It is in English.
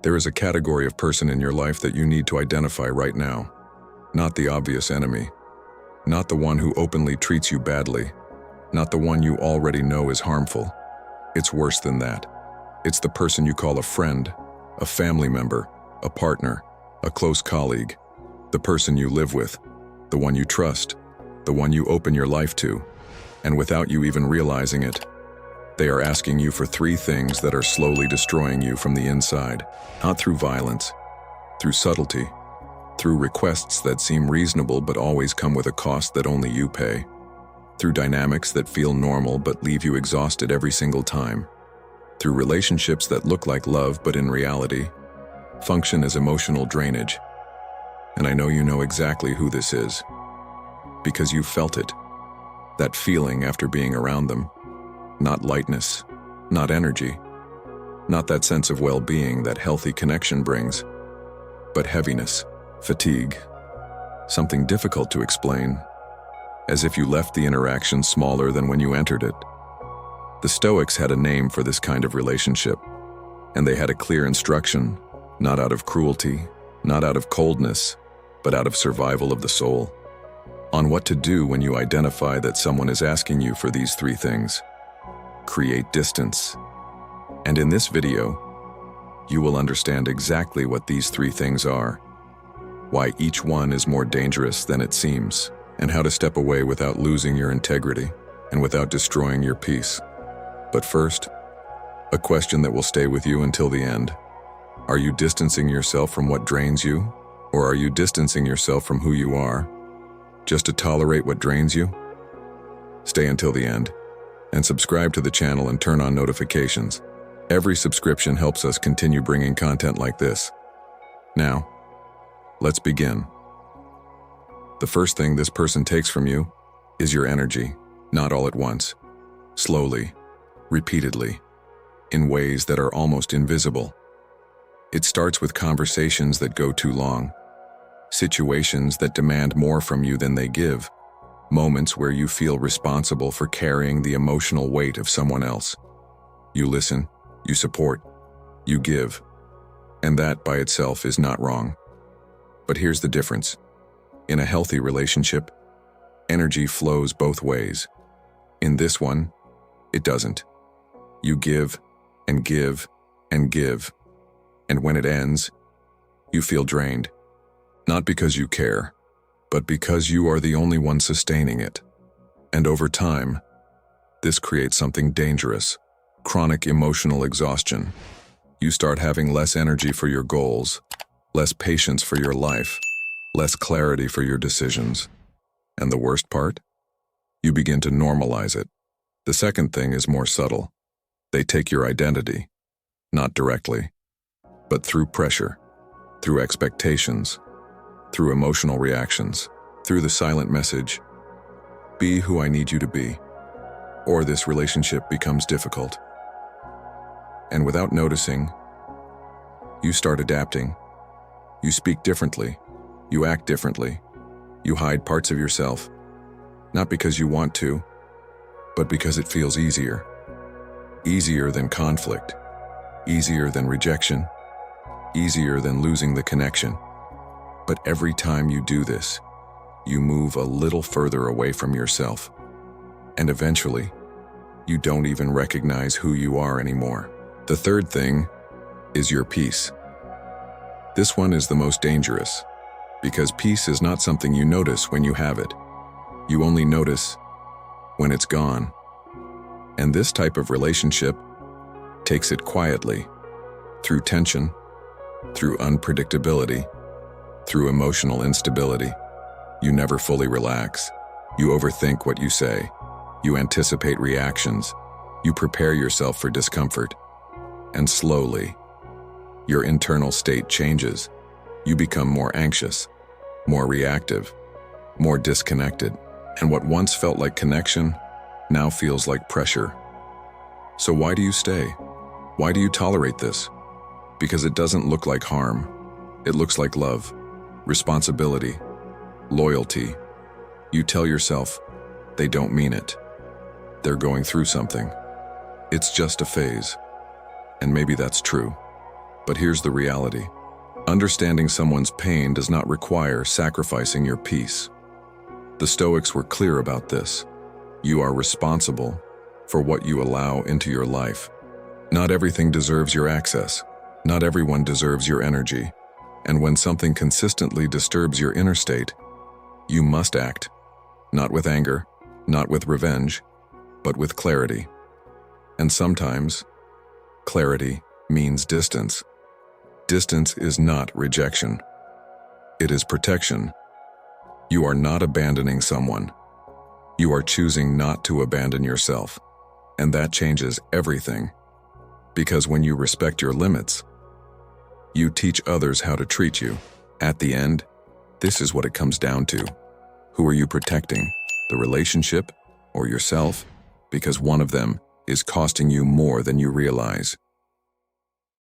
There is a category of person in your life that you need to identify right now. Not the obvious enemy. Not the one who openly treats you badly. Not the one you already know is harmful. It's worse than that. It's the person you call a friend, a family member, a partner, a close colleague, the person you live with, the one you trust, the one you open your life to, and without you even realizing it, they are asking you for 3 things that are slowly destroying you from the inside, not through violence, through subtlety, through requests that seem reasonable but always come with a cost that only you pay, through dynamics that feel normal but leave you exhausted every single time, through relationships that look like love but in reality function as emotional drainage. And I know you know exactly who this is, because you felt it, that feeling after being around them. Not lightness, not energy, not that sense of well-being that healthy connection brings, but heaviness, fatigue, something difficult to explain, as if you left the interaction smaller than when you entered it. The Stoics had a name for this kind of relationship, and they had a clear instruction, not out of cruelty, not out of coldness, but out of survival of the soul, on what to do when you identify that someone is asking you for these 3 things. Create distance. And in this video, you will understand exactly what these 3 things are, why each one is more dangerous than it seems, and how to step away without losing your integrity and without destroying your peace. But first, a question that will stay with you until the end. Are you distancing yourself from what drains you, or are you distancing yourself from who you are, just to tolerate what drains you? Stay until the end, and subscribe to the channel and turn on notifications. Every subscription helps us continue bringing content like this. Now, let's begin. The first thing this person takes from you is your energy, not all at once, slowly, repeatedly, in ways that are almost invisible. It starts with conversations that go too long, situations that demand more from you than they give, moments where you feel responsible for carrying the emotional weight of someone else. You listen, you support, you give, and that by itself is not wrong. But here's the difference. In a healthy relationship, energy flows both ways. In this one, it doesn't. You give and give and give, and when it ends, you feel drained. Not because you care, but because you are the only one sustaining it. And over time, this creates something dangerous, chronic emotional exhaustion. You start having less energy for your goals, less patience for your life, less clarity for your decisions. And the worst part? You begin to normalize it. The second thing is more subtle. They take your identity, not directly, but through pressure, through expectations, through emotional reactions, through the silent message, "Be who I need you to be," or this relationship becomes difficult. And without noticing, you start adapting. You speak differently, you act differently, you hide parts of yourself, not because you want to, but because it feels easier. Easier than conflict, easier than rejection, easier than losing the connection. But every time you do this, you move a little further away from yourself. And eventually, you don't even recognize who you are anymore. The third thing is your peace. This one is the most dangerous, because peace is not something you notice when you have it. You only notice when it's gone. And this type of relationship takes it quietly, through tension, through unpredictability, through emotional instability. You never fully relax. You overthink what you say. You anticipate reactions. You prepare yourself for discomfort. And slowly, your internal state changes. You become more anxious, more reactive, more disconnected. And what once felt like connection now feels like pressure. So why do you stay? Why do you tolerate this? Because it doesn't look like harm. It looks like love, responsibility, loyalty. You tell yourself, they don't mean it. They're going through something. It's just a phase. And maybe that's true. But here's the reality. Understanding someone's pain does not require sacrificing your peace. The Stoics were clear about this. You are responsible for what you allow into your life. Not everything deserves your access. Not everyone deserves your energy. And when something consistently disturbs your inner state, you must act, not with anger, not with revenge, but with clarity. And sometimes, clarity means distance. Distance is not rejection. It is protection. You are not abandoning someone. You are choosing not to abandon yourself. And that changes everything. Because when you respect your limits, you teach others how to treat you. At the end, this is what it comes down to. Who are you protecting? The relationship or yourself? Because one of them is costing you more than you realize.